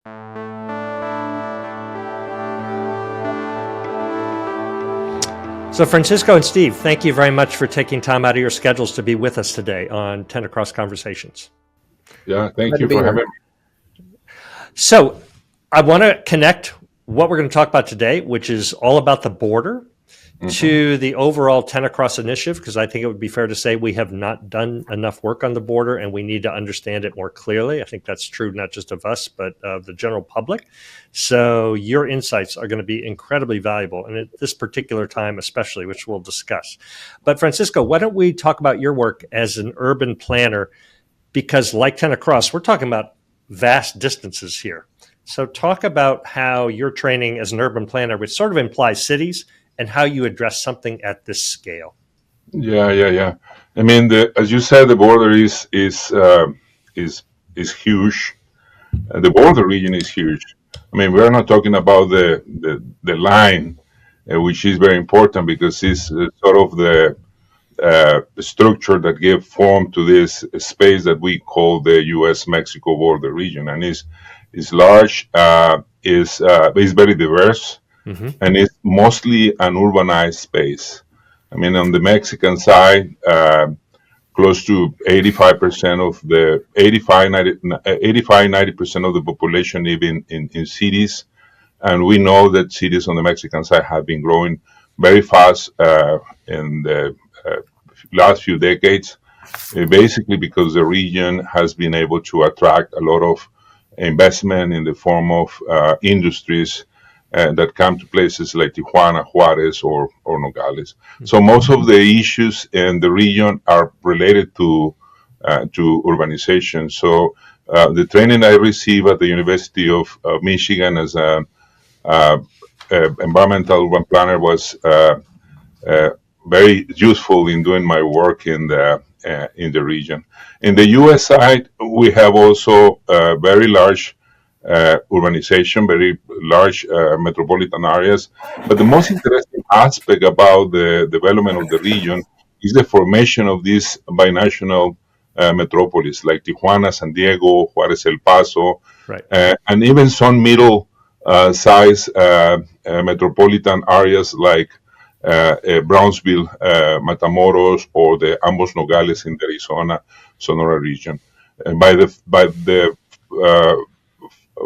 So Francisco and Steve, thank you very much for taking time out of your schedules to be with us today on 10 Across Conversations. Yeah, thank Glad to you be for here. having me. So I want to connect what we're going to talk about today, which is all about the border, to the overall 10 Across initiative, because I think it would be fair to say we have not done enough work on the border and we need to understand it more clearly. I think that's true not just of us, but of the general public. So your insights are going to be incredibly valuable, and at this particular time especially, which we'll discuss. But Francisco, why don't we talk about your work as an urban planner? Because like 10 Across, we're talking about vast distances here. So talk about how your training as an urban planner, which sort of implies cities, and how you address something at this scale. Yeah. I mean, as you said, the border is huge. The border region is huge. I mean, we're not talking about the line, which is very important because it's sort of the structure that gave form to this space that we call the U.S. Mexico border region, and is large, is very diverse, and it's mostly an urbanized space. I mean, on the Mexican side, close to 85% of the 90% of the population live in cities. And we know that cities on the Mexican side have been growing very fast in the last few decades, basically because the region has been able to attract a lot of investment in the form of industries that come to places like Tijuana, Juarez, or Nogales. So most of the issues in the region are related to urbanization. So the training I received at the University of Michigan as a environmental urban planner was very useful in doing my work in the region. In the U.S. side, we have also very large urbanization, very large metropolitan areas. But the most interesting aspect about the development of the region is the formation of these binational metropolis like Tijuana, San Diego, Juarez, El Paso, Right. And even some middle size metropolitan areas like Brownsville, Matamoros, or the Ambos Nogales in the Arizona, Sonora region. And by the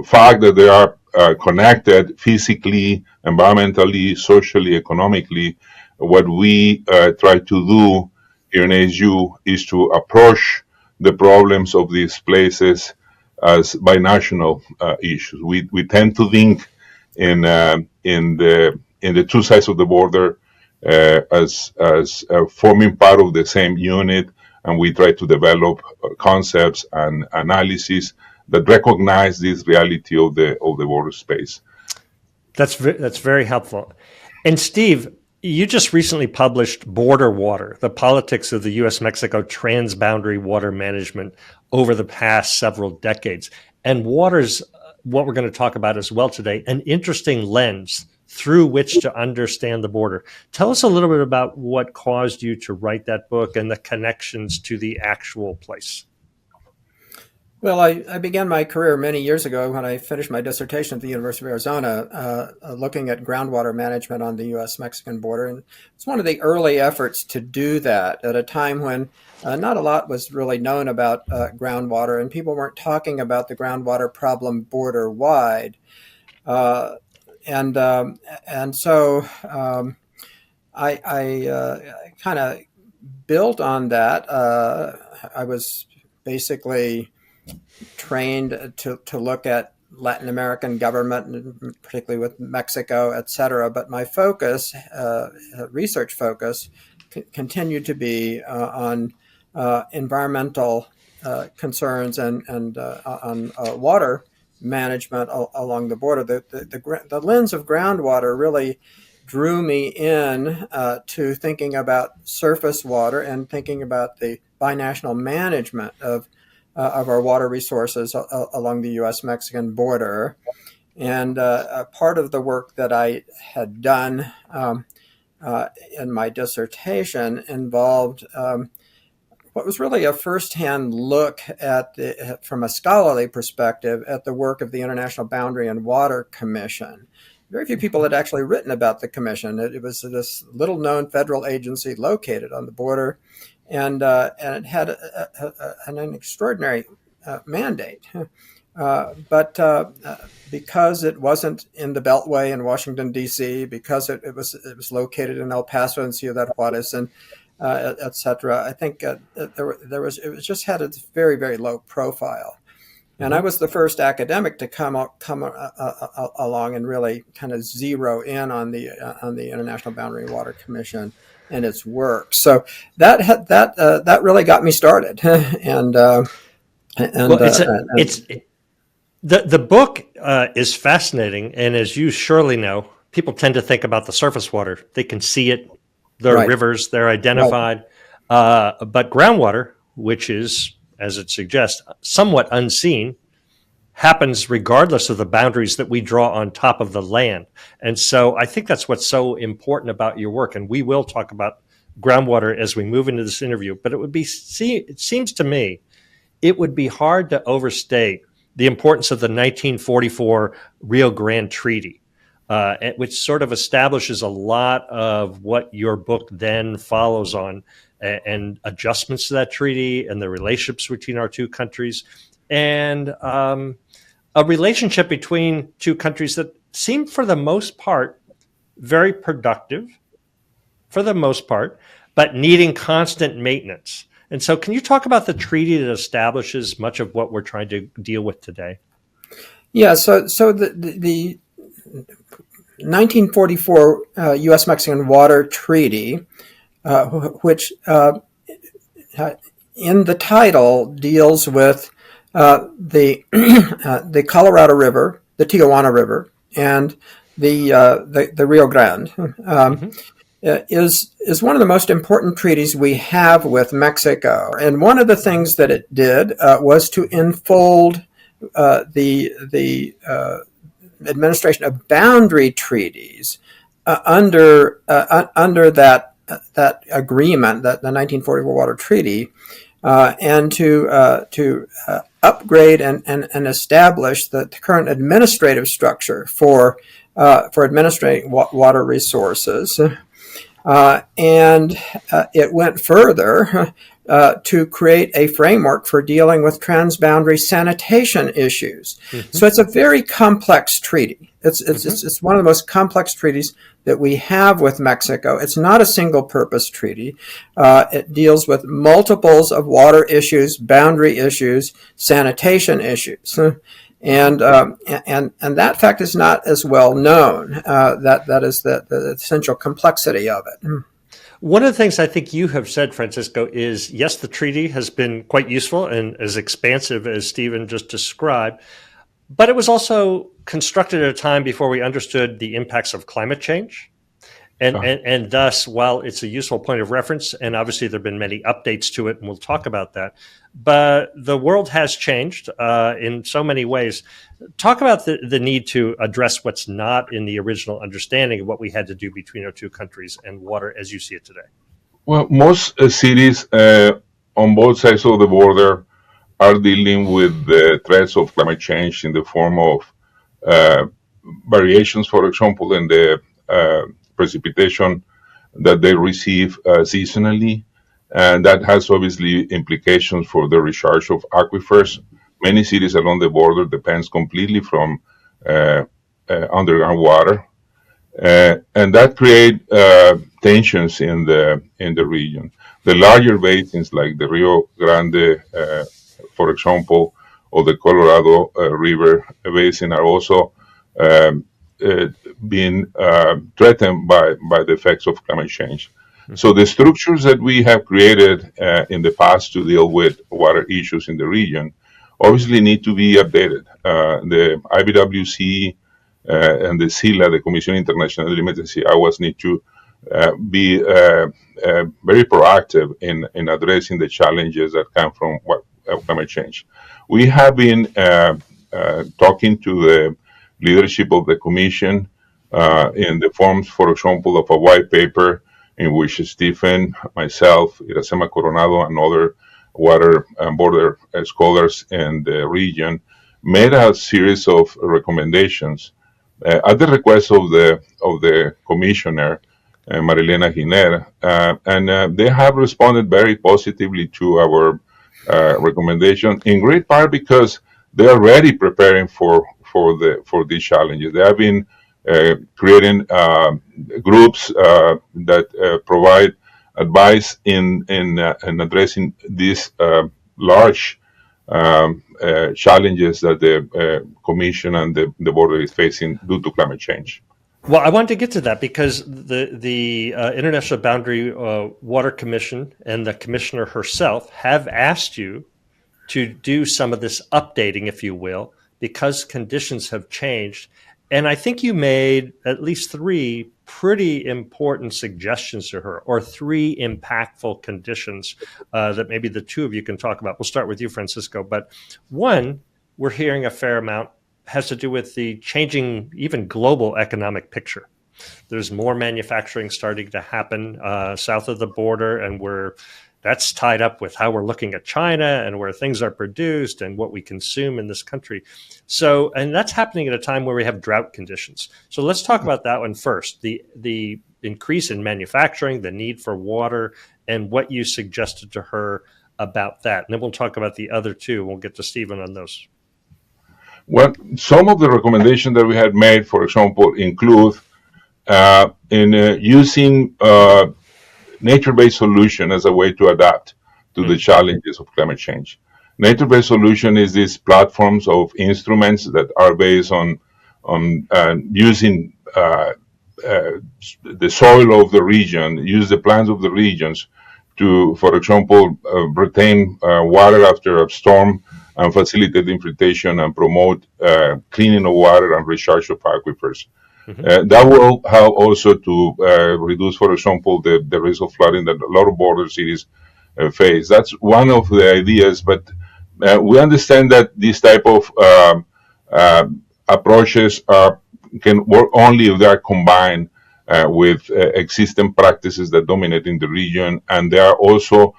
fact that they are connected physically, environmentally, socially, economically, what we try to do here in ASU is to approach the problems of these places as binational issues. We tend to think in the two sides of the border as forming part of the same unit, and we try to develop concepts and analysis that recognize this reality of the border space. That's very helpful. And Steve, you just recently published Border Water, the politics of the U.S. Mexico transboundary water management over the past several decades. And water's what we're going to talk about as well today, an interesting lens through which to understand the border. Tell us a little bit about what caused you to write that book and the connections to the actual place. Well, I began my career many years ago when I finished my dissertation at the University of Arizona, looking at groundwater management on the U.S. Mexican border. And it's one of the early efforts to do that at a time when not a lot was really known about groundwater, and people weren't talking about the groundwater problem border wide. And so I kind of built on that. I was basically trained to look at Latin American government, particularly with Mexico, et cetera. But my focus, research focus, continued to be on environmental concerns and on water management along the border. The lens of groundwater really drew me in to thinking about surface water and thinking about the binational management of our water resources along the U.S. Mexican border. And part of the work that I had done in my dissertation involved what was really a firsthand look at from a scholarly perspective at the work of the International Boundary and Water Commission. Very few people had actually written about the commission. It was this little-known federal agency located on the border, and it had an extraordinary mandate. But because it wasn't in the Beltway in Washington, D.C., because it was located in El Paso and Ciudad Juarez and et cetera, I think it just had a very, very low profile. And I was the first academic to come along and really kind of zero in on the International Boundary and Water Commission and its work. So that really got me started. The book is fascinating, and as you surely know, people tend to think about the surface water. They can see it. There are rivers. They're identified. But groundwater, which is, as it suggests, somewhat unseen, happens regardless of the boundaries that we draw on top of the land. And so I think that's what's so important about your work. And we will talk about groundwater as we move into this interview. But it seems to me it would be hard to overstate the importance of the 1944 Rio Grande Treaty, which sort of establishes a lot of what your book then follows on, and adjustments to that treaty and the relationships between our two countries, and a relationship between two countries that seem, for the most part, very productive, for the most part, but needing constant maintenance. And so can you talk about the treaty that establishes much of what we're trying to deal with today? Yeah, so the 1944 U.S. Mexico Water Treaty, which in the title deals with the Colorado River, the Tijuana River, and the Rio Grande, is one of the most important treaties we have with Mexico. And one of the things that it did was to enfold the administration of boundary treaties under that agreement, that the 1944 Water Treaty, and to upgrade and establish the current administrative structure for administrating water resources. And it went further to create a framework for dealing with transboundary sanitation issues. Mm-hmm. So it's a very complex treaty. It's one of the most complex treaties that we have with Mexico. It's not a single-purpose treaty. It deals with multiples of water issues, boundary issues, sanitation issues. And that fact is not as well known. That is the essential complexity of it. One of the things I think you have said, Francisco, is yes, the treaty has been quite useful and as expansive as Stephen just described, but it was also constructed at a time before we understood the impacts of climate change. And thus, while it's a useful point of reference, and obviously there have been many updates to it, and we'll talk about that, but the world has changed in so many ways. Talk about the need to address what's not in the original understanding of what we had to do between our two countries and water as you see it today. Well, most cities on both sides of the border are dealing with the threats of climate change in the form of variations, for example, in the precipitation that they receive seasonally, and that has obviously implications for the recharge of aquifers. Many cities along the border depends completely from underground water, and that create tensions in the region. The larger basins like the Rio Grande, for example, or the Colorado River Basin are also being threatened by the effects of climate change. Mm-hmm. So the structures that we have created in the past to deal with water issues in the region obviously need to be updated. The IBWC and the CILA, the Comisión Internacional de Límites y Aguas, need to be very proactive in addressing the challenges that come from climate change. We have been talking to the leadership of the Commission in the forms, for example, of a white paper in which Stephen, myself, Iracema Coronado, and other water and border scholars in the region made a series of recommendations at the request of the commissioner, Marilena Giner, and they have responded very positively to our recommendation, in great part because they are already preparing for these challenges. They have been creating groups that provide advice in addressing these large challenges that the Commission and the border is facing due to climate change. Well, I wanted to get to that because the International Boundary Water Commission and the commissioner herself have asked you to do some of this updating, if you will, because conditions have changed. And I think you made at least 3 pretty important suggestions to her, or 3 impactful conditions that maybe the 2 of you can talk about. We'll start with you, Francisco. But one, we're hearing a fair amount, has to do with the changing, even global economic picture. There's more manufacturing starting to happen south of the border, and that's tied up with how we're looking at China and where things are produced and what we consume in this country. So, and that's happening at a time where we have drought conditions. So let's talk about that one first. The increase in manufacturing, the need for water, and what you suggested to her about that. And then we'll talk about the other 2. We'll get to Stephen on those. Well, some of the recommendations that we had made, for example, include using nature-based solution as a way to adapt to the challenges of climate change. Nature-based solution is these platforms of instruments that are based on using the soil of the region, use the plants of the regions to, for example, retain water after a storm and facilitate infiltration and promote cleaning of water and recharge of aquifers. That will help also to reduce, for example, the risk of flooding that a lot of border cities face. That's one of the ideas, but we understand that these type of approaches can work only if they are combined with existing practices that dominate in the region, and they are also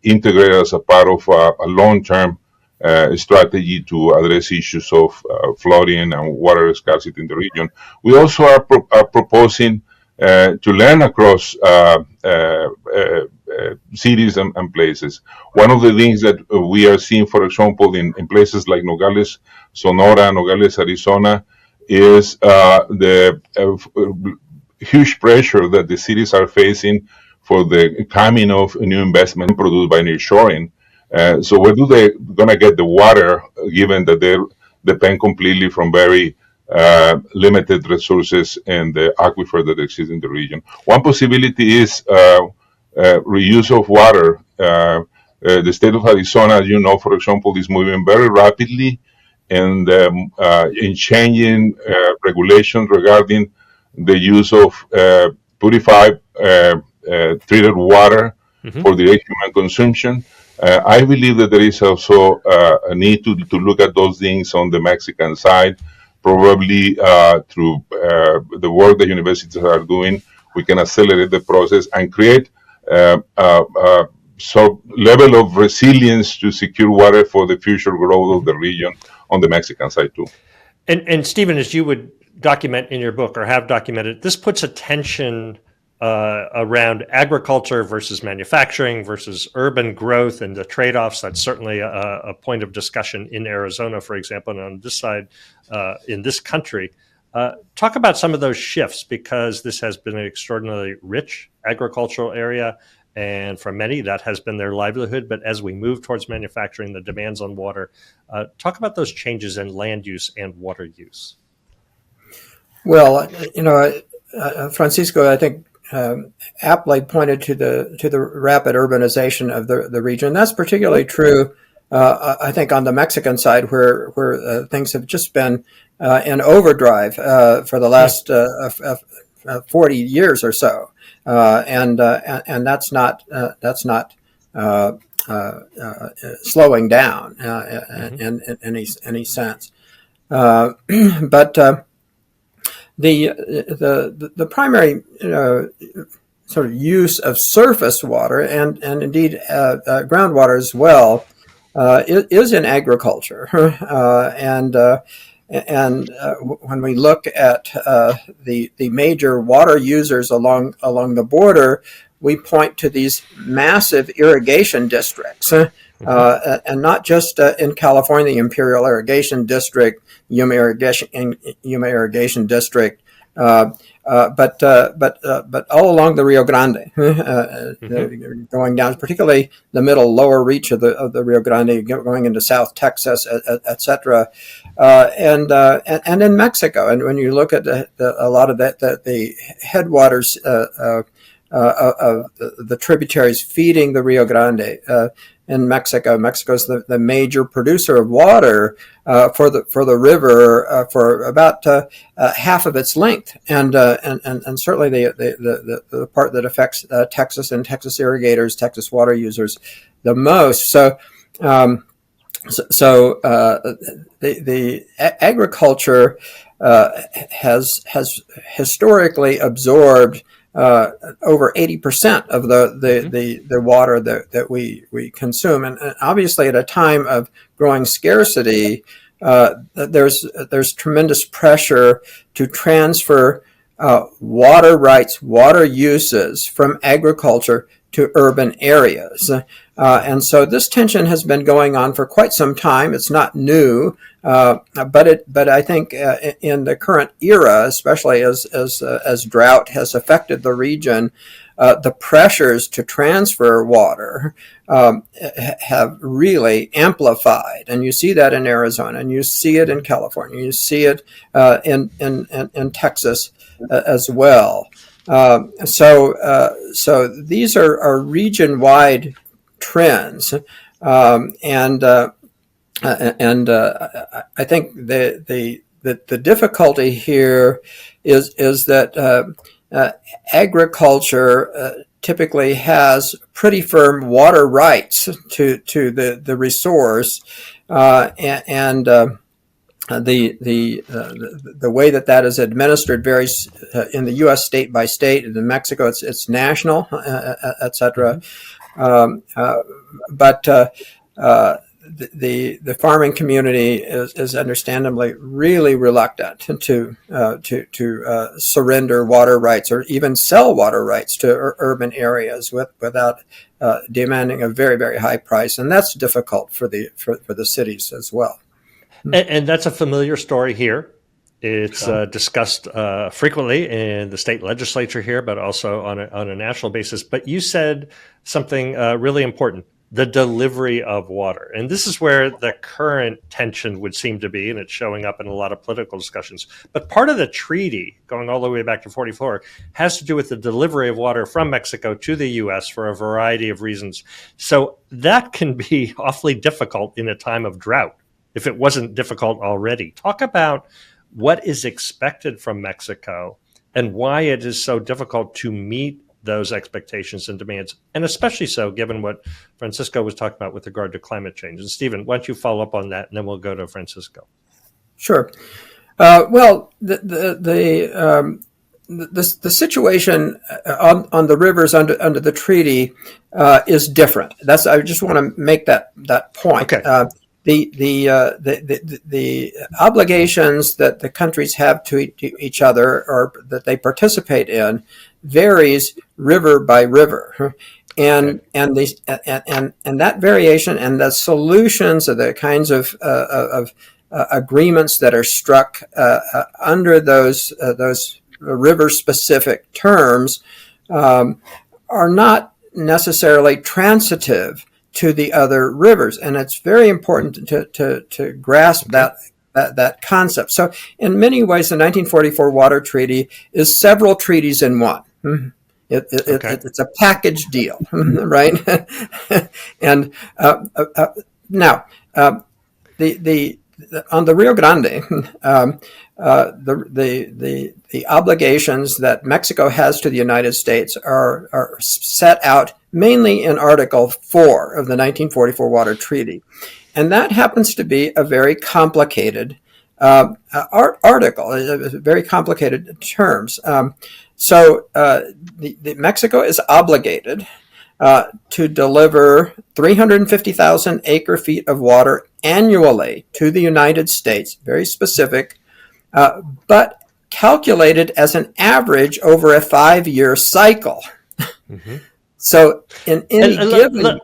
integrated as a part of a long-term strategy to address issues of flooding and water scarcity in the region. We also are proposing to learn across cities and places. One of the things that we are seeing, for example, in places like Nogales, Sonora, Nogales, Arizona, is the huge pressure that the cities are facing for the coming of new investment produced by nearshoring. So where do they gonna get the water, given that they depend completely from very limited resources and the aquifer that exists in the region? One possibility is reuse of water. The state of Arizona, as you know, for example, is moving very rapidly and in changing regulations regarding the use of purified treated water for direct human consumption. I believe that there is also a need to look at those things on the Mexican side. Probably through the work that universities are doing, we can accelerate the process and create some level of resilience to secure water for the future growth of the region on the Mexican side too. And Stephen, as you would document in your book or have documented, this puts attention around agriculture versus manufacturing versus urban growth and the trade-offs. That's certainly a point of discussion in Arizona, for example, and on this side in this country. Talk about some of those shifts, because this has been an extraordinarily rich agricultural area, and for many that has been their livelihood. But as we move towards manufacturing, the demands on water, talk about those changes in land use and water use. Well, Francisco, I think aptly pointed to the rapid urbanization of the region. That's particularly true, I think, on the Mexican side, where things have just been in overdrive for the last 40 years or so, and that's not slowing down in any sense. But the primary sort of use of surface water and indeed groundwater as well is in agriculture. When we look at the major water users along the border, we point to these massive irrigation districts, and not just in California, the Imperial Irrigation District, Yuma Irrigation District, but all along the Rio Grande, going down, particularly the middle lower reach of the Rio Grande, going into South Texas, etc., and in Mexico. And when you look at a lot of the headwaters of the tributaries feeding the Rio Grande in Mexico. Mexico is the major producer of water for the river for about half of its length, and certainly the part that affects Texas and Texas irrigators, Texas water users, the most. So the agriculture has historically absorbed over 80% of the water that we consume, and obviously at a time of growing scarcity, there's tremendous pressure to transfer water rights, water uses from agriculture to urban areas. And so this tension has been going on for quite some time. It's not new, but I think in the current era, especially as drought has affected the region, the pressures to transfer water have really amplified, and you see that in Arizona, and you see it in California, you see it in Texas as well. So these are region-wide trends, and I think the difficulty here is that agriculture typically has pretty firm water rights to the resource, and the way that is administered varies in the U.S. state by state. In Mexico, it's national, etc. But the farming community is understandably really reluctant to surrender water rights or even sell water rights to urban areas without demanding a very, very high price, and that's difficult for the cities as well. And that's a familiar story here. It's discussed frequently in the state legislature here, but also on a national basis. But you said something really important: the delivery of water. And this is where the current tension would seem to be, and it's showing up in a lot of political discussions. But part of the treaty, going all the way back to 1944, has to do with the delivery of water from Mexico to the U.S. for a variety of reasons. So that can be awfully difficult in a time of drought, if it wasn't difficult already. Talk about what is expected from Mexico and why it is so difficult to meet those expectations and demands, and especially so given what Francisco was talking about with regard to climate change. And Stephen, why don't you follow up on that, and then we'll go to Francisco. Sure. Well, the situation on the rivers under the treaty is different. I just want to make that point. Okay. The obligations that the countries have to each other or that they participate in varies river by river, and that variation and the solutions of the kinds of agreements that are struck under those river specific terms are not necessarily transitive to the other rivers, and it's very important to grasp that concept. So, in many ways, the 1944 Water Treaty is several treaties in one. It's a package deal, right? And now, on the Rio Grande, the obligations that Mexico has to the United States are set out mainly in Article 4 of the 1944 Water Treaty. And that happens to be a very complicated article, very complicated terms. Mexico is obligated to deliver 350,000 acre feet of water annually to the United States, very specific, but calculated as an average over a 5-year cycle. Mm-hmm. So in any given...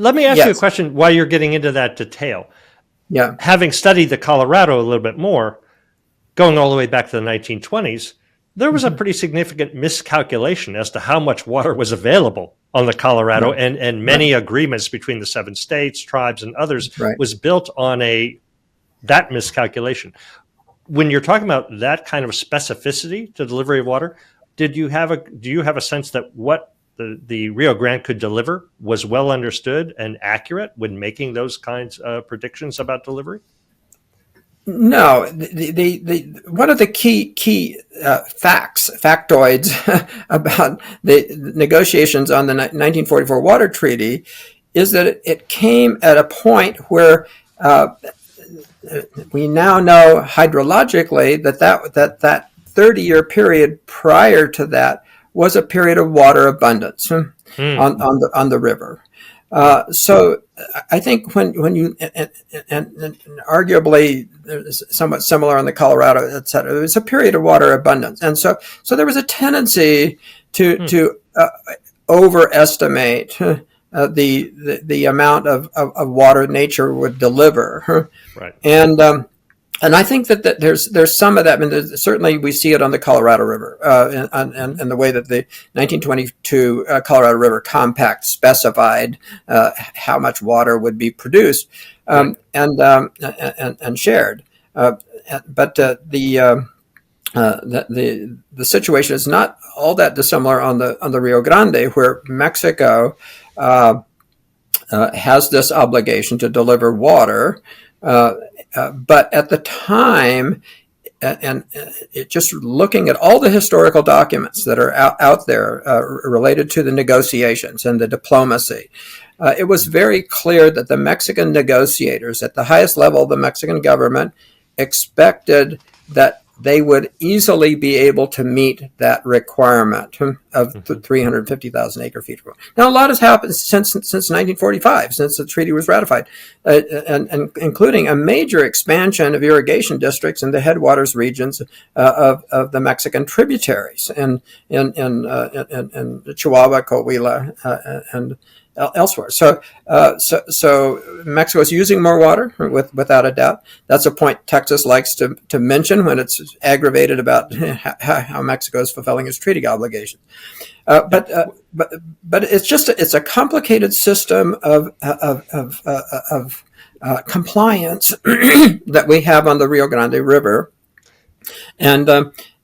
Let me ask you a Yes. question while you're getting into that detail. Yeah. Having studied the Colorado a little bit more, going all the way back to the 1920s, there was a pretty significant miscalculation as to how much water was available on the Colorado, Right. and many agreements between the 7 states, tribes, and others Right. was built on that miscalculation. When you're talking about that kind of specificity to delivery of water, do you have a sense that what the Rio Grande could deliver was well understood and accurate when making those kinds of predictions about delivery? No, one of the key factoids about the negotiations on the 1944 Water Treaty is that it came at a point where we now know hydrologically that 30-year period prior to that was a period of water abundance on the river. So I think when you and arguably somewhat similar on the Colorado, et cetera, there was a period of water abundance, and so there was a tendency to overestimate the amount of water nature would deliver, Right. And I think that there's some of that. I mean, certainly we see it on the Colorado River, and the way that the 1922 Colorado River Compact specified how much water would be produced and shared. But the situation is not all that dissimilar on the Rio Grande, where Mexico has this obligation to deliver water. But at the time, and just looking at all the historical documents that are out there related to the negotiations and the diplomacy, it was very clear that the Mexican negotiators at the highest level of the Mexican government expected that they would easily be able to meet that requirement of 350,000 acre feet. Now, a lot has happened since 1945, since the treaty was ratified, and including a major expansion of irrigation districts in the headwaters regions of the Mexican tributaries in Chihuahua, Coahuila, and elsewhere. So Mexico is using more water, without a doubt. That's a point Texas likes to mention when it's aggravated about how Mexico is fulfilling its treaty obligations. But it's a complicated system of compliance that we have on the Rio Grande River, and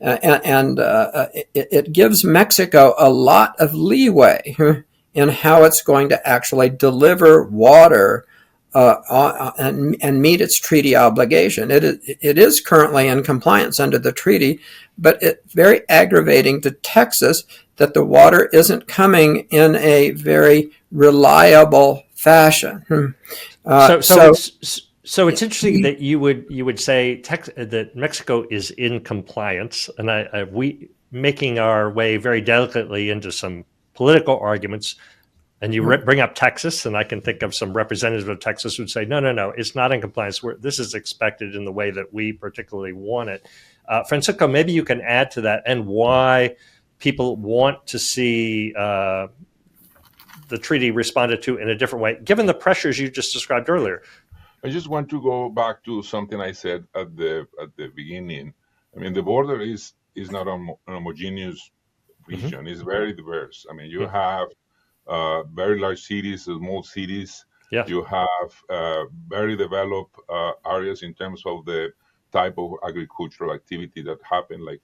it gives Mexico a lot of leeway in how it's going to actually deliver water and meet its treaty obligation. It is currently in compliance under the treaty, but it's very aggravating to Texas that the water isn't coming in a very reliable fashion. So it's interesting that you would say that Mexico is in compliance, and we making our way very delicately into some political arguments, and you bring up Texas, and I can think of some representatives of Texas who would say, no, it's not in compliance. This is expected in the way that we particularly want it. Francisco, maybe you can add to that and why people want to see the treaty responded to in a different way, given the pressures you just described earlier. I just want to go back to something I said at the beginning. I mean, the border is not an homogeneous region. It's very diverse. I mean, you have very large cities, small cities. Yeah. You have very developed areas in terms of the type of agricultural activity that happen, like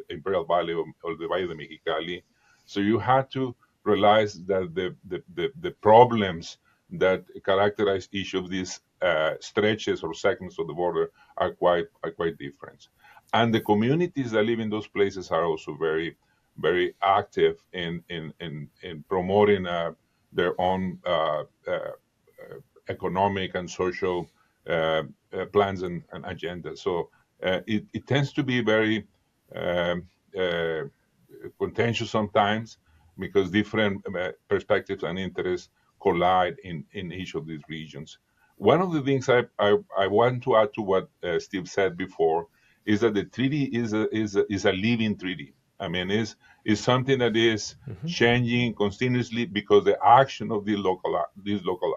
Imperial Valley or the Valle de Mexicali. So you had to realize that the problems that characterize each of these stretches or segments of the border are quite different. And the communities that live in those places are also very, very active in promoting their own economic and social plans and agendas. So it tends to be very contentious sometimes because different perspectives and interests collide in each of these regions. One of the things I want to add to what Steve said before is that the treaty is a living treaty. I mean, is something that is changing continuously because the action of these local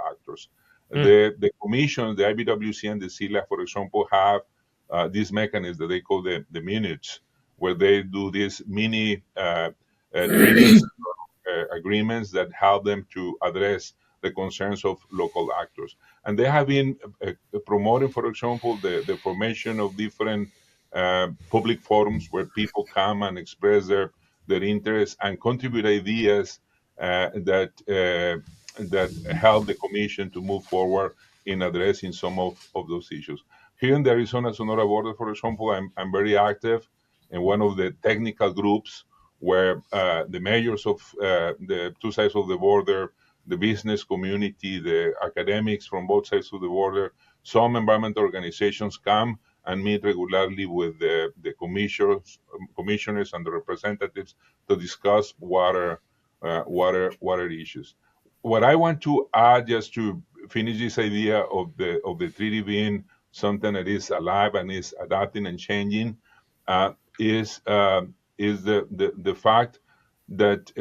actors. The commission, the IBWC and the CILA, for example, have this mechanism that they call the minutes, where they do these mini treaties, agreements that help them to address the concerns of local actors. And they have been promoting, for example, the formation of different public forums where people come and express their interests and contribute ideas that help the commission to move forward in addressing some of those issues. Here in the Arizona-Sonora border, for example, I'm very active in one of the technical groups where the mayors of the two sides of the border, the business community, the academics from both sides of the border, some environmental organizations come and meet regularly with the commissioners and the representatives to discuss water issues. What I want to add, just to finish this idea of the treaty being something that is alive and is adapting and changing, is the fact that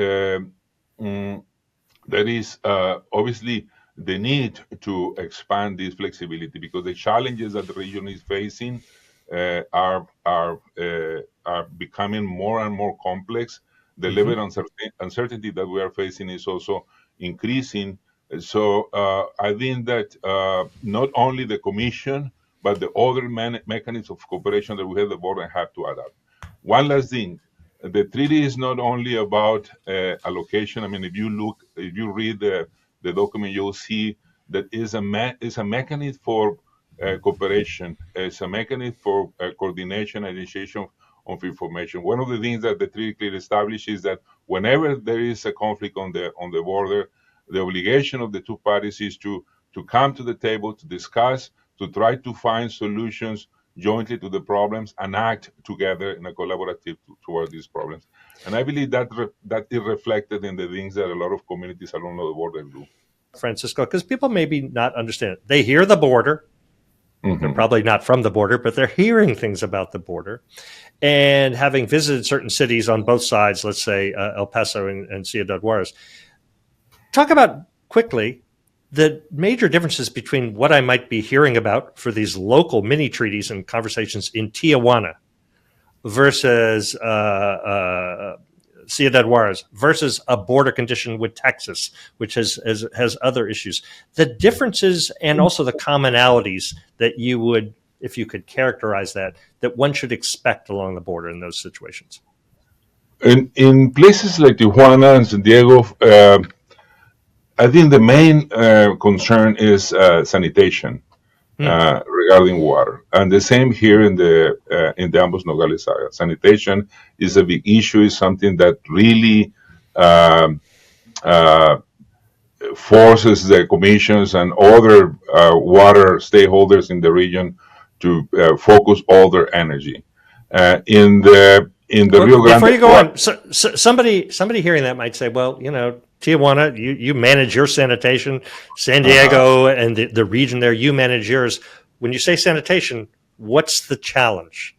there is obviously the need to expand this flexibility because the challenges that the region is facing are becoming more and more complex. The level of uncertainty that we are facing is also increasing. So I think that not only the Commission, but the other mechanisms of cooperation that we have at the border have to adapt. One last thing. The treaty is not only about allocation. I mean, if you read the document, you'll see that is a mechanism for cooperation. It's a mechanism for coordination and initiation of information. One of the things that the treaty clearly establishes is that whenever there is a conflict on the border, the obligation of the two parties is to come to the table, to discuss, to try to find solutions jointly to the problems and act together in a collaborative toward these problems. And I believe that is reflected in the things that a lot of communities along the border do. Francisco, because people maybe not understand it. They hear the border. They're probably not from the border, but they're hearing things about the border. And having visited certain cities on both sides, let's say El Paso and Ciudad Juarez, talk about quickly the major differences between what I might be hearing about for these local mini treaties and conversations in Tijuana versus Ciudad Juarez versus a border condition with Texas, which has other issues. The differences and also the commonalities that you would, if you could characterize that one should expect along the border in those situations. In places like Tijuana and San Diego, I think the main concern is sanitation regarding water, and the same here in the Ambos Nogales area. Sanitation is a big issue. Is something that really forces the commissions and other water stakeholders in the region to focus all their energy in the Rio Grande. Before you go on, somebody hearing that might say, well, Tijuana, you manage your sanitation. San Diego and the region there, you manage yours. When you say sanitation, what's the challenge?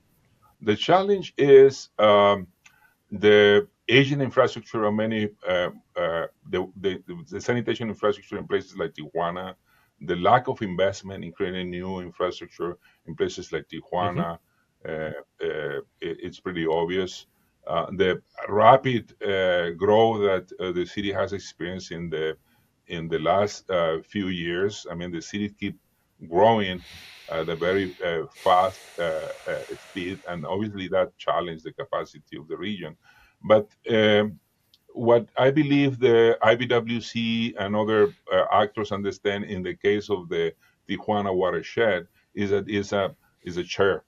The challenge is the aging infrastructure of many, the sanitation infrastructure in places like Tijuana, the lack of investment in creating new infrastructure in places like Tijuana, it's pretty obvious. The rapid growth that the city has experienced in the last few years. I mean, the city keep growing at a very fast speed, and obviously that challenged the capacity of the region. But what I believe the IBWC and other actors understand in the case of the Tijuana watershed is that is a shared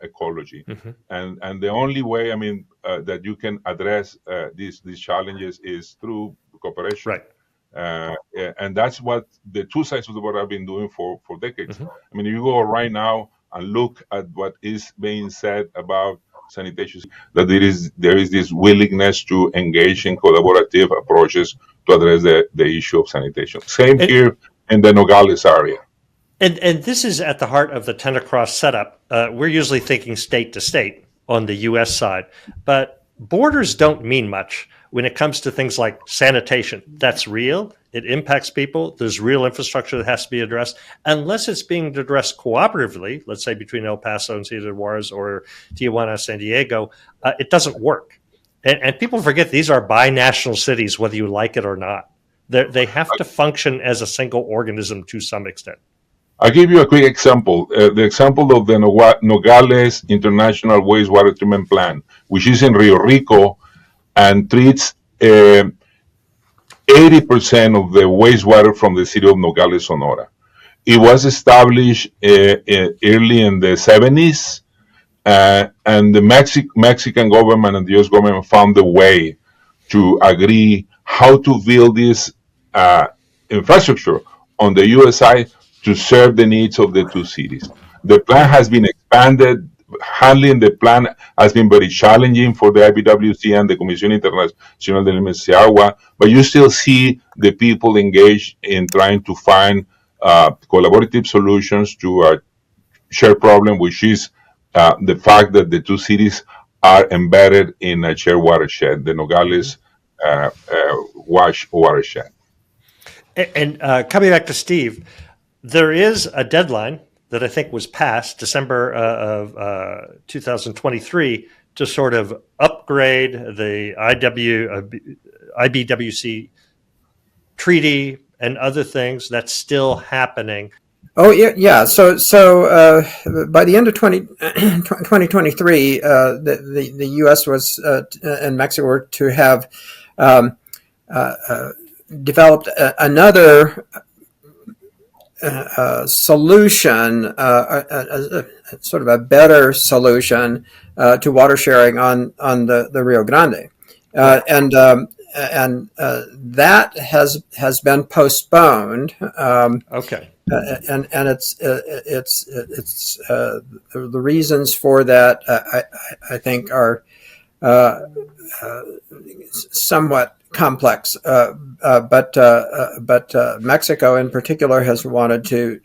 ecology, and the only way that you can address these challenges is through cooperation. Right. And that's what the two sides of the border have been doing for decades. I mean, you go right now and look at what is being said about sanitation, that there is this willingness to engage in collaborative approaches to address the issue of sanitation. Same here in the Nogales area. And this is at the heart of the Tenacross setup. We're usually thinking state to state on the U.S. side, but borders don't mean much when it comes to things like sanitation. That's real. It impacts people. There's real infrastructure that has to be addressed. Unless it's being addressed cooperatively, let's say between El Paso and Ciudad Juarez or Tijuana, San Diego, it doesn't work. And people forget these are binational cities, whether you like it or not. They have to function as a single organism to some extent. I'll give you a quick example. The example of the Nogales International Wastewater Treatment Plant, which is in Rio Rico and treats 80% of the wastewater from the city of Nogales, Sonora. It was established early in the 70s, and the Mexican government and the U.S. government found a way to agree how to build this infrastructure on the U.S. side to serve the needs of the two cities. The plan has been expanded. Handling the plan has been very challenging for the IBWC and the Comisión Internacional de Límites de Agua, but you still see the people engaged in trying to find collaborative solutions to a shared problem, which is the fact that the two cities are embedded in a shared watershed, the Nogales watershed. And coming back to Steve, there is a deadline that I think was passed December of 2023 to sort of upgrade the IBWC treaty and other things. That's still happening. Oh, yeah. So by the end of 2023, the U.S. was and Mexico were to have developed another solution, sort of a better solution to water sharing on the Rio Grande, and that has been postponed. Okay. And it's the reasons for that I think are somewhat complex, but Mexico in particular has wanted to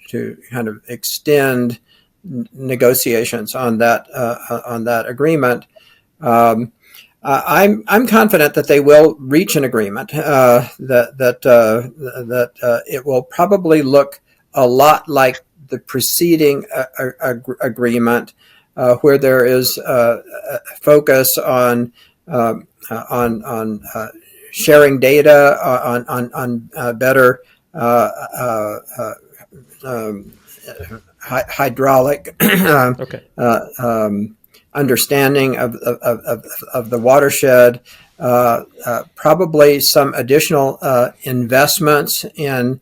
kind of extend negotiations on that agreement. I'm confident that they will reach an agreement. That it will probably look a lot like the preceding agreement, where there is a focus on sharing data, on better hydraulic understanding of the watershed, probably some additional investments in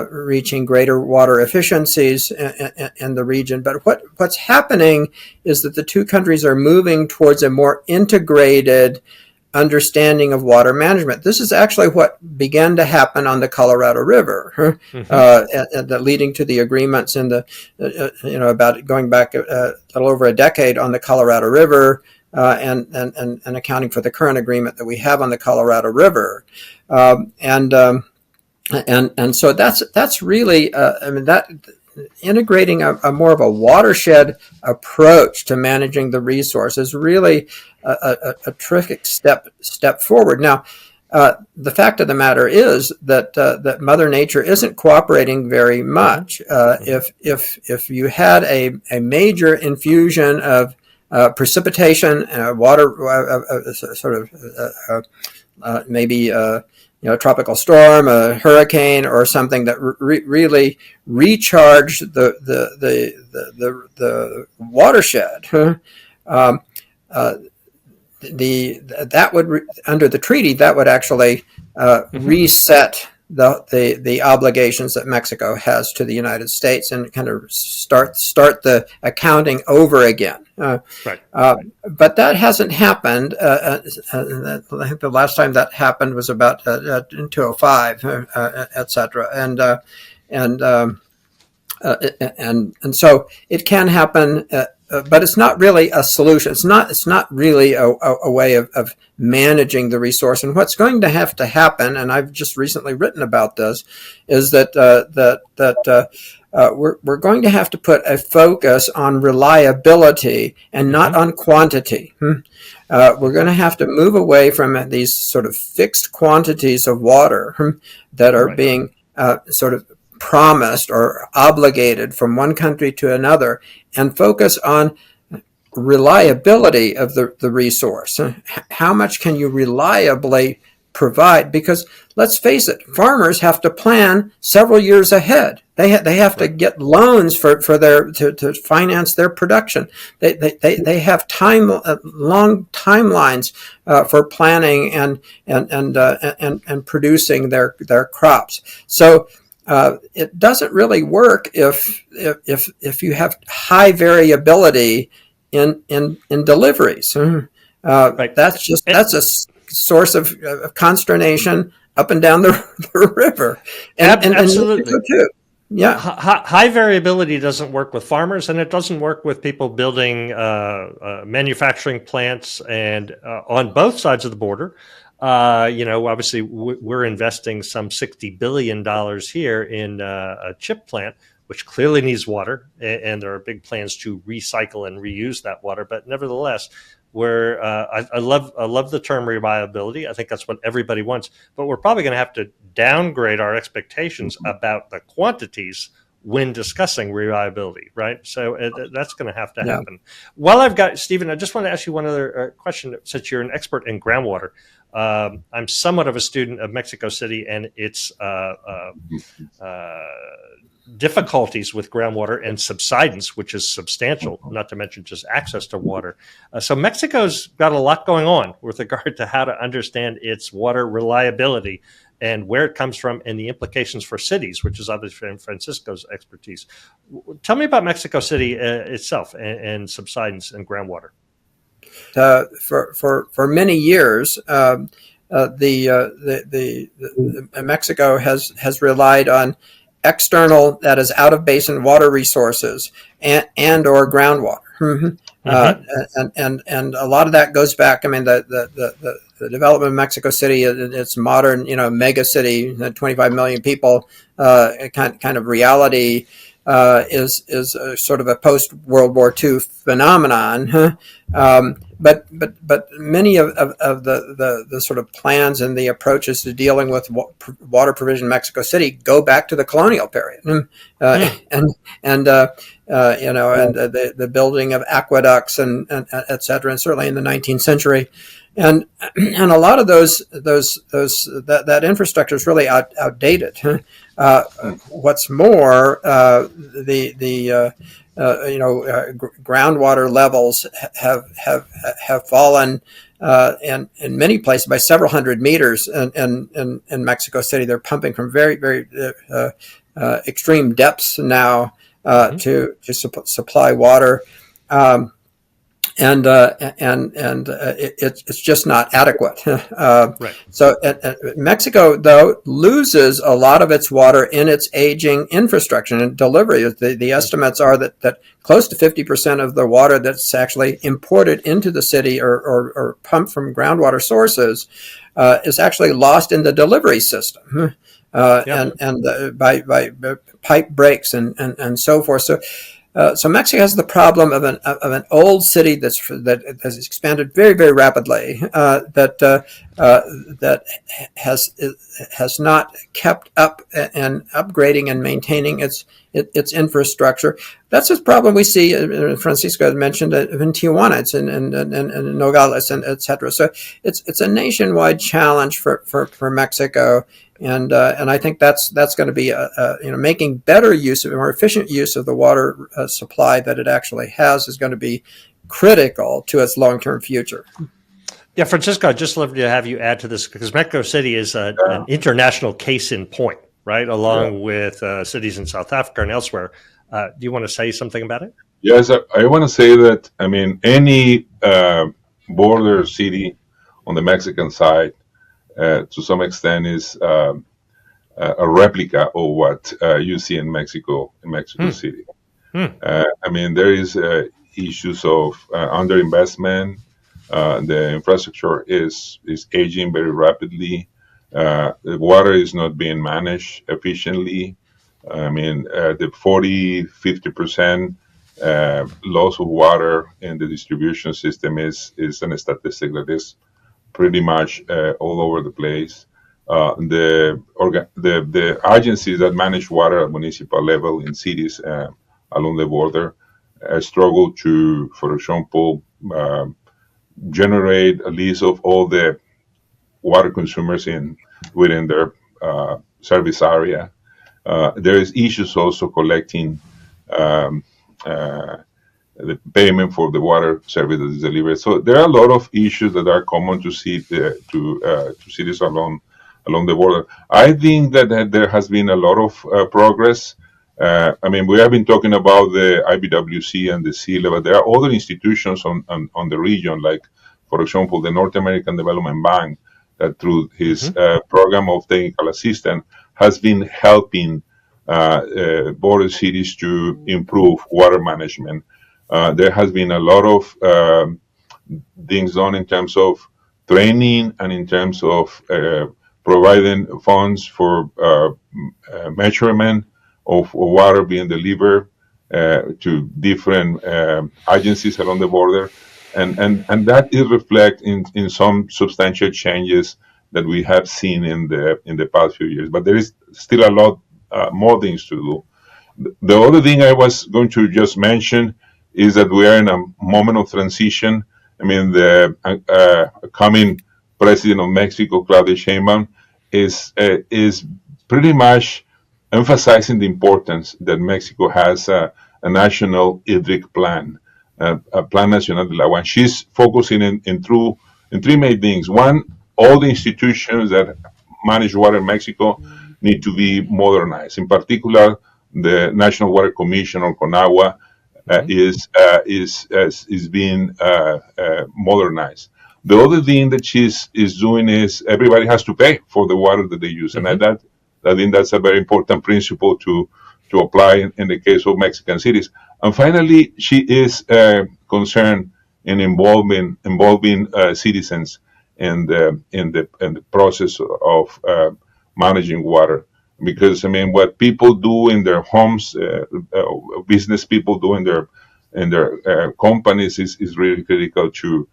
reaching greater water efficiencies in the region. But what's happening is that the two countries are moving towards a more integrated understanding of water management. This is actually what began to happen on the Colorado River, leading to the agreements in the, about going back a little over a decade on the Colorado River, and accounting for the current agreement that we have on the Colorado River, and so that's really, that integrating a more of a watershed approach to managing the resource is really a terrific step forward. Now, the fact of the matter is that Mother Nature isn't cooperating very much. If you had a major infusion of precipitation, water, maybe a tropical storm, a hurricane, or something that really recharged the watershed, that would under the treaty that would actually reset the obligations that Mexico has to the United States and kind of start the accounting over again. Right. But that hasn't happened. I think the last time that happened was about in 2005, et cetera. And so it can happen but it's not really a solution. It's not really a way of managing the resource. And what's going to have to happen, and I've just recently written about this, is that we're going to have to put a focus on reliability and not on quantity. We're going to have to move away from these sort of fixed quantities of water that are being sort of promised or obligated from one country to another, and focus on reliability of the resource. How much can you reliably provide? Because let's face it, farmers have to plan several years ahead. They have to get loans for their to finance their production. They have long timelines for planning and producing their crops. So it doesn't really work if you have high variability in deliveries. That's a source of consternation up and down the river. And Absolutely. Too. Yeah. High variability doesn't work with farmers, and it doesn't work with people building manufacturing plants and on both sides of the border. Obviously we're investing some $60 billion here in a chip plant, which clearly needs water, and there are big plans to recycle and reuse that water. But nevertheless, I love the term reliability. I think that's what everybody wants. But we're probably going to have to downgrade our expectations about the quantities when discussing reliability, right? So that's going to have to happen. While I've got Stephen, I just want to ask you one other question. Since you're an expert in groundwater, I'm somewhat of a student of Mexico City and its difficulties with groundwater and subsidence, which is substantial, not to mention just access to water. So Mexico's got a lot going on with regard to how to understand its water reliability and where it comes from and the implications for cities, which is obviously Francisco's expertise. Tell me about Mexico City itself and subsidence and groundwater. For many years, Mexico has relied on external, that is out of basin water resources and or groundwater. And a lot of that goes back. I mean, the development of Mexico City, its modern, mega city, 25 million people, kind of reality, is a sort of a post World War II phenomenon. But many of the sort of plans and the approaches to dealing with water provision in Mexico City go back to the colonial period, and the building of aqueducts and et cetera, and certainly in the 19th century, and a lot of that infrastructure is really outdated. What's more, groundwater levels have fallen in many places by several hundred meters in Mexico City. They're pumping from very, very extreme depths now to supply water. And it's just not adequate. Right. So Mexico, though, loses a lot of its water in its aging infrastructure and delivery. The estimates are that close to 50% of the water that's actually imported into the city or pumped from groundwater sources is actually lost in the delivery system and by pipe breaks and so forth. So Mexico has the problem of an old city that has expanded very, very rapidly, that has not kept up and upgrading and maintaining its infrastructure. That's a problem we see. Francisco had mentioned in Tijuana, it's in Nogales, and et cetera. So it's a nationwide challenge for Mexico. And I think that's going to be making better use of, more efficient use of the water supply that it actually has is going to be critical to its long-term future. Yeah, Francisco, I'd just love to have you add to this because Mexico City is an international case in point, right? Along with cities in South Africa and elsewhere. Do you want to say something about it? Yes, I want to say that, any border city on the Mexican side, to some extent, is a replica of what you see in Mexico City. There is issues of underinvestment. The infrastructure is aging very rapidly. The water is not being managed efficiently. I mean, the 50% loss of water in the distribution system is a statistic that is pretty much all over the place. The agencies that manage water at municipal level in cities along the border struggle to, for example, generate a list of all the water consumers within their service area. There is issues also collecting um, the payment for the water service that is delivered. So there are a lot of issues that are common to cities along the border. I think that there has been a lot of progress. I mean, we have been talking about the IBWC and the sea level. There are other institutions on the region, like, for example, the North American Development Bank, that through his program of technical assistance has been helping border cities to improve water management. There has been a lot of things done in terms of training and in terms of providing funds for measurement of water being delivered to different agencies along the border. And that is reflected in some substantial changes that we have seen in the past few years. But there is still a lot more things to do. The other thing I was going to just mention is that we are in a moment of transition. I mean, the coming president of Mexico, Claudia Sheinbaum, is pretty much emphasizing the importance that Mexico has a national hydric plan, a Plan Nacional del Agua. And she's focusing in three main things. One, all the institutions that manage water in Mexico need to be modernized. In particular, the National Water Commission, or CONAGUA, is being modernized. The other thing that she's doing is everybody has to pay for the water that they use, and I think that's a very important principle to apply in the case of Mexican cities. And finally, she is concerned in involving citizens in the process of managing water. Because, I mean, what people do in their homes, business people do in their companies is really critical to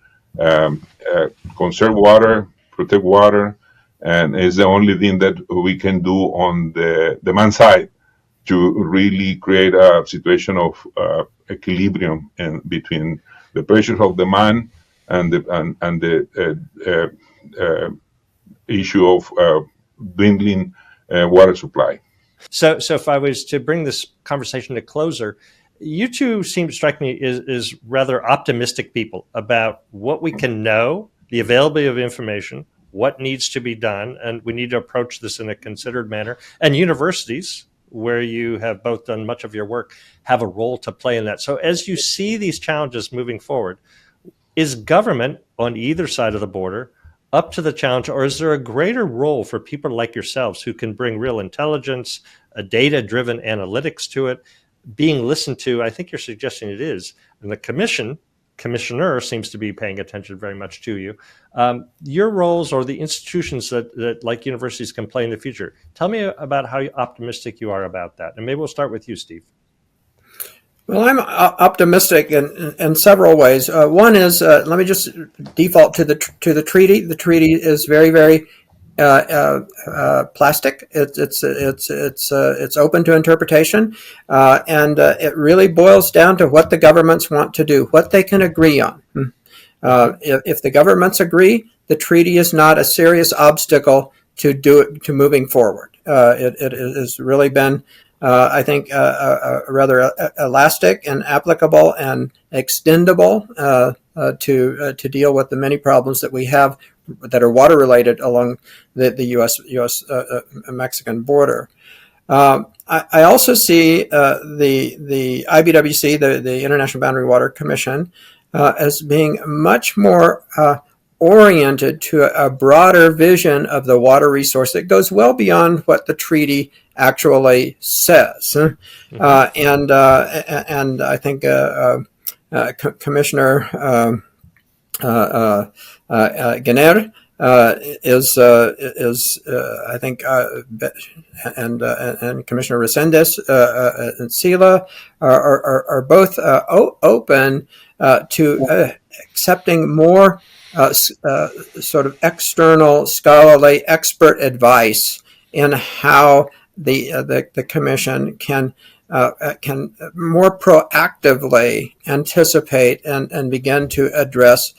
conserve water, protect water, and is the only thing that we can do on the demand side to really create a situation of equilibrium between the pressure of demand and the issue of dwindling water supply. So if I was to bring this conversation to closer, you two seem to strike me as rather optimistic people about what we can know, the availability of information, what needs to be done, and we need to approach this in a considered manner. And universities, where you have both done much of your work, have a role to play in that. So as you see these challenges moving forward, is government on either side of the border up to the challenge, or is there a greater role for people like yourselves who can bring real intelligence, a data-driven analytics to it, being listened to? I think you're suggesting it is. And the commissioner seems to be paying attention very much to you. Your roles, or the institutions that like universities can play in the future. Tell me about how optimistic you are about that. And maybe we'll start with you, Steve. Well, I'm optimistic in several ways. One is, let me just default to the treaty. The treaty is very, very plastic. It's open to interpretation, and it really boils down to what the governments want to do, what they can agree on. If the governments agree, the treaty is not a serious obstacle to moving forward. It has really been, I think, rather elastic and applicable and extendable to deal with the many problems that we have that are water related along the U.S. Mexican border. I also see the IBWC, the International Boundary Water Commission, as being much more oriented to a broader vision of the water resource that goes well beyond what the treaty actually says. And I think Commissioner Ganner is I think and Commissioner Resendez and Sila are both open to accepting more sort of external scholarly expert advice in how the commission can more proactively anticipate and begin to address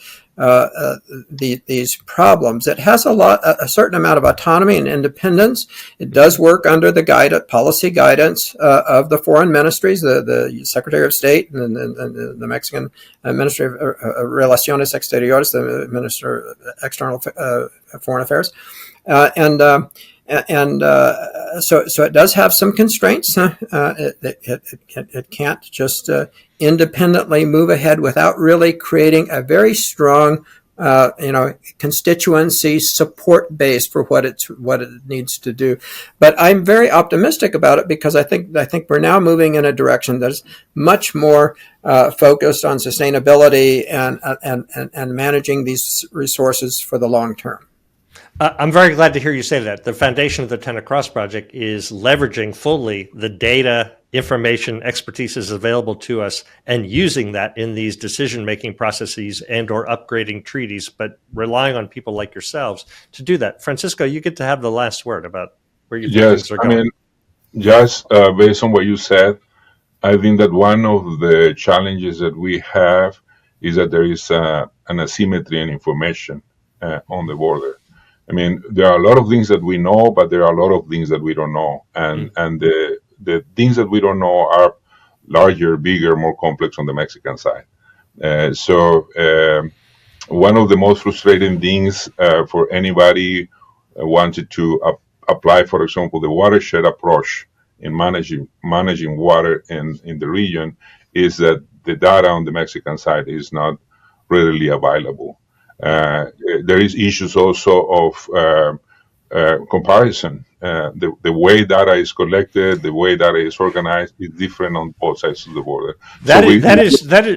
these problems. It has a certain amount of autonomy and independence. It does work under the policy guidance of the foreign ministries, the Secretary of State and the Mexican Ministry of Relaciones Exteriores, the Minister of External Foreign Affairs, so it does have some constraints. It can't just independently move ahead without really creating a very strong, constituency support base for what it needs to do. But I'm very optimistic about it because I think we're now moving in a direction that's much more focused on sustainability and managing these resources for the long term. I'm very glad to hear you say that. The foundation of the 10 Across project is leveraging fully the data, information, expertise is available to us and using that in these decision-making processes and or upgrading treaties, but relying on people like yourselves to do that. Francisco, you get to have the last word about where you think things are going. I mean, just based on what you said, I think that one of the challenges that we have is that there is an asymmetry in information on the border. I mean, there are a lot of things that we know, but there are a lot of things that we don't know. And the things that we don't know are larger, bigger, more complex on the Mexican side. So one of the most frustrating things for anybody wanted to apply, for example, the watershed approach in managing water in the region is that the data on the Mexican side is not readily available. There is issues also of comparison. The way data is collected, the way data is organized is different on both sides of the border.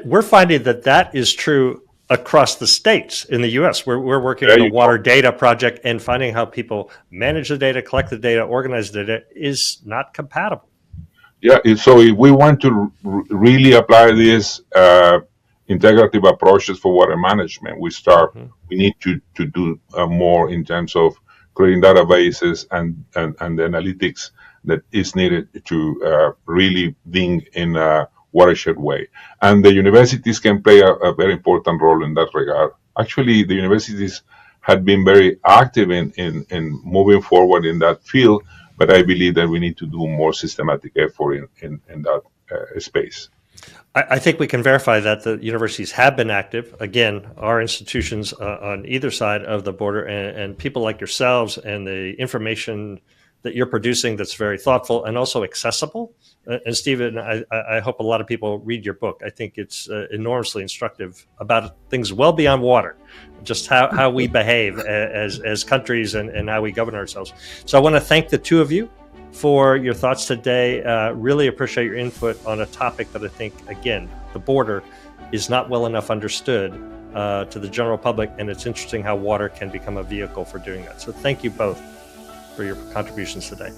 We're finding that is true across the states in the U.S. We're working on a water data project, and finding how people manage the data, collect the data, organize the data is not compatible. Yeah, so if we want to really apply this integrative approaches for water management, we need to do more in terms of creating databases and the analytics that is needed to really think in a watershed way. And the universities can play a very important role in that regard. Actually, the universities had been very active in moving forward in that field, but I believe that we need to do more systematic effort in that space. I think we can verify that the universities have been active. Again, our institutions on either side of the border and people like yourselves and the information that you're producing that's very thoughtful and also accessible. And Stephen, I hope a lot of people read your book. I think it's enormously instructive about things well beyond water, just how we behave as countries and how we govern ourselves. So I want to thank the two of you for your thoughts today. Really appreciate your input on a topic that I think, again, the border is not well enough understood to the general public, and it's interesting how water can become a vehicle for doing that. So thank you both for your contributions today.